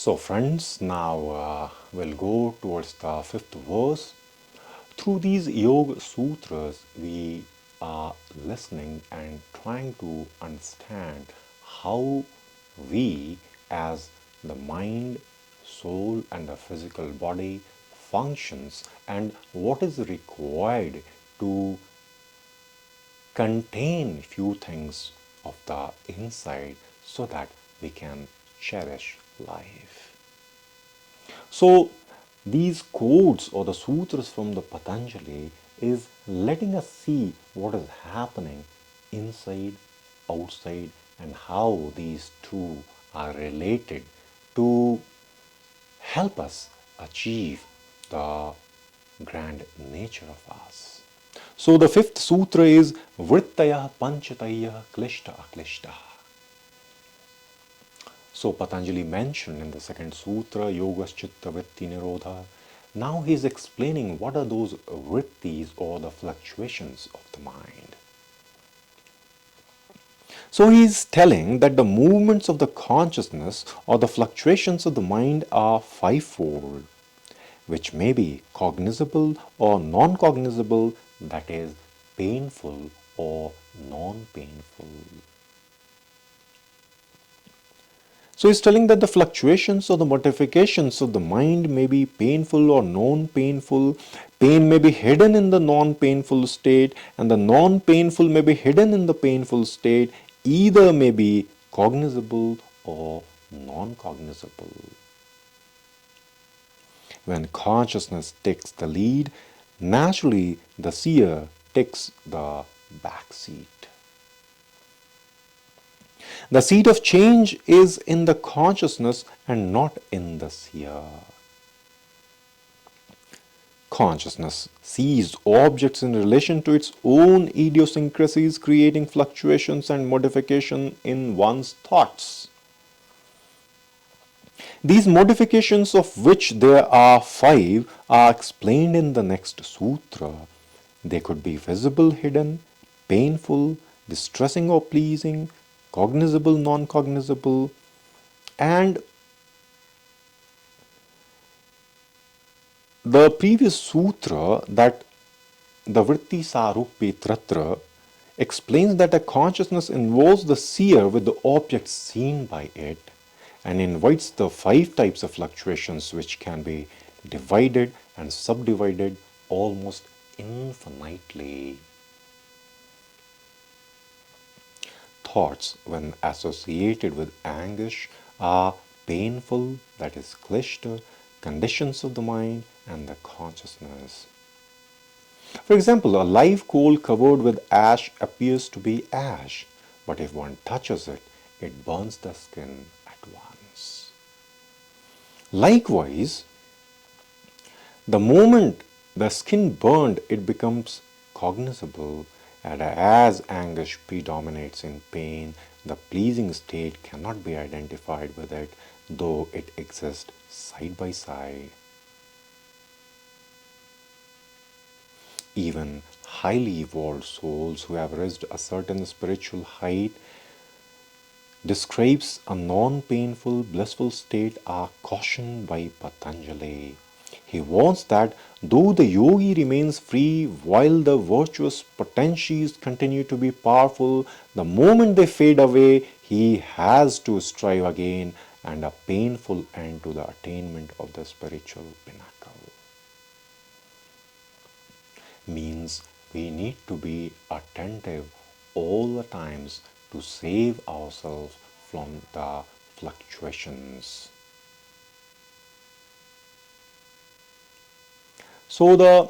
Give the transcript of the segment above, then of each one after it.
So friends, now we'll go towards the fifth verse. Through these Yoga Sutras, we are listening and trying to understand how we, as the mind, soul, and the physical body, functions and what is required to contain few things of the inside so that we can cherish life. So these codes or the sutras from the Patanjali is letting us see what is happening inside, outside, and how these two are related to help us achieve the grand nature of us. So the fifth sutra is Vrittaya Panchataya Klistah Aklistah. So Patanjali mentioned in the second sutra, Yoga Sutra Vritti Nirodha. Now he is explaining what are those vrittis or the fluctuations of the mind. So he is telling that the movements of the consciousness or the fluctuations of the mind are fivefold, which may be cognizable or non-cognizable, that is, painful or non-painful. So he's telling that the fluctuations or the modifications of the mind may be painful or non-painful. Pain may be hidden in the non-painful state, and the non-painful may be hidden in the painful state. Either may be cognizable or non-cognizable. When consciousness takes the lead, naturally the seer takes the back seat. The seat of change is in the consciousness and not in the seer. Consciousness sees objects in relation to its own idiosyncrasies, creating fluctuations and modification in one's thoughts. These modifications, of which there are five, are explained in the next sutra. They could be visible, hidden, painful, distressing or pleasing, cognizable, non-cognizable, and the previous sutra, that the Vritti Sarupi Tratra, explains that a consciousness involves the seer with the object seen by it and invites the five types of fluctuations which can be divided and subdivided almost infinitely. Thoughts, when associated with anguish, are painful, that is Klistah, conditions of the mind and the consciousness. For example, a live coal covered with ash appears to be ash, but if one touches it, it burns the skin at once. Likewise, the moment the skin burned, it becomes cognizable, and as anguish predominates in pain, the pleasing state cannot be identified with it, though it exists side by side. Even highly evolved souls who have reached a certain spiritual height describes a non-painful, blissful state are cautioned by Patanjali. He warns that though the yogi remains free while the virtuous potencies continue to be powerful, the moment they fade away, he has to strive again and a painful end to the attainment of the spiritual pinnacle. Means we need to be attentive all the times to save ourselves from the fluctuations. So the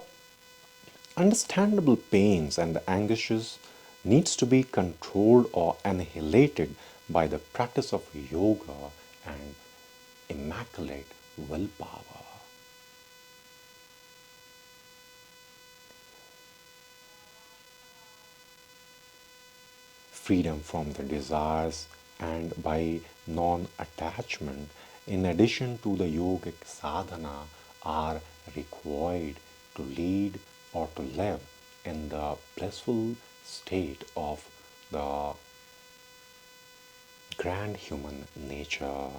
understandable pains and the anguishes needs to be controlled or annihilated by the practice of yoga and immaculate willpower. Freedom from the desires and by non-attachment, in addition to the yogic sadhana, are required to lead or to live in the blissful state of the grand human nature.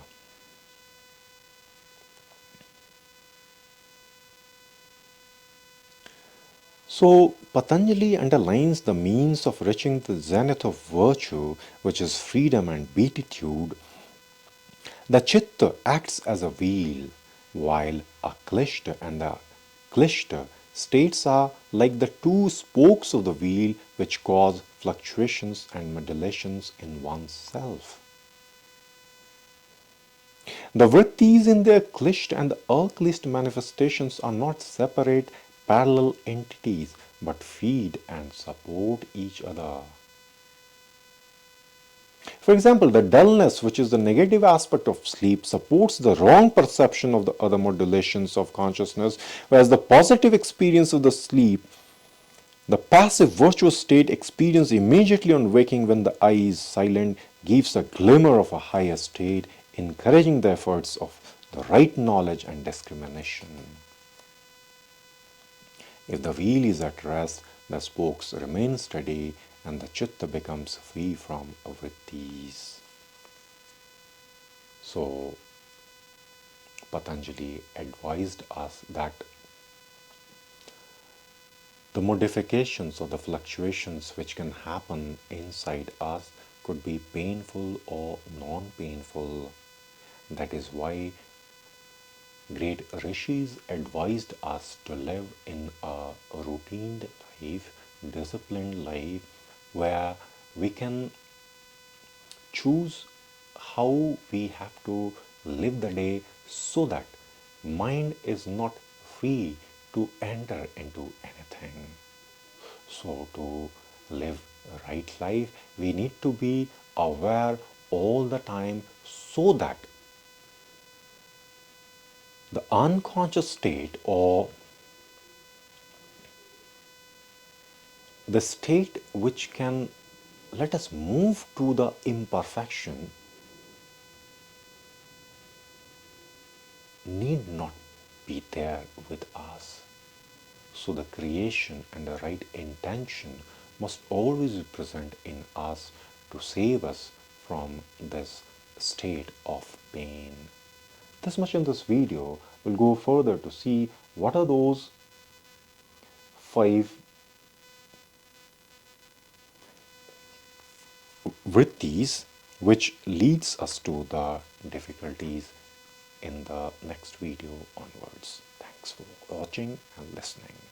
So, Patanjali underlines the means of reaching the zenith of virtue, which is freedom and beatitude. The chitta acts as a wheel, while Aklistah and the Klistah states are like the two spokes of the wheel which cause fluctuations and modulations in oneself. The Vrittis in their Klistah and the Aklistah manifestations are not separate, parallel entities, but feed and support each other. For example, the dullness, which is the negative aspect of sleep, supports the wrong perception of the other modulations of consciousness, whereas the positive experience of the sleep, the passive virtuous state experienced immediately on waking when the eye is silent, gives a glimmer of a higher state, encouraging the efforts of the right knowledge and discrimination. If the wheel is at rest, the spokes remain steady and the chitta becomes free from vrittis. So, Patanjali advised us that the modifications or the fluctuations which can happen inside us could be painful or non-painful. That is why great rishis advised us to live in a routine life, disciplined life, where we can choose how we have to live the day so that mind is not free to enter into anything. So to live a right life, we need to be aware all the time so that the unconscious state or the state which can let us move to the imperfection need not be there with us. So the creation and the right intention must always be present in us to save us from this state of pain. This much in this video. We'll go further to see what are those 5 vrittis which leads us to the difficulties in the next video onwards. Thanks for watching and listening.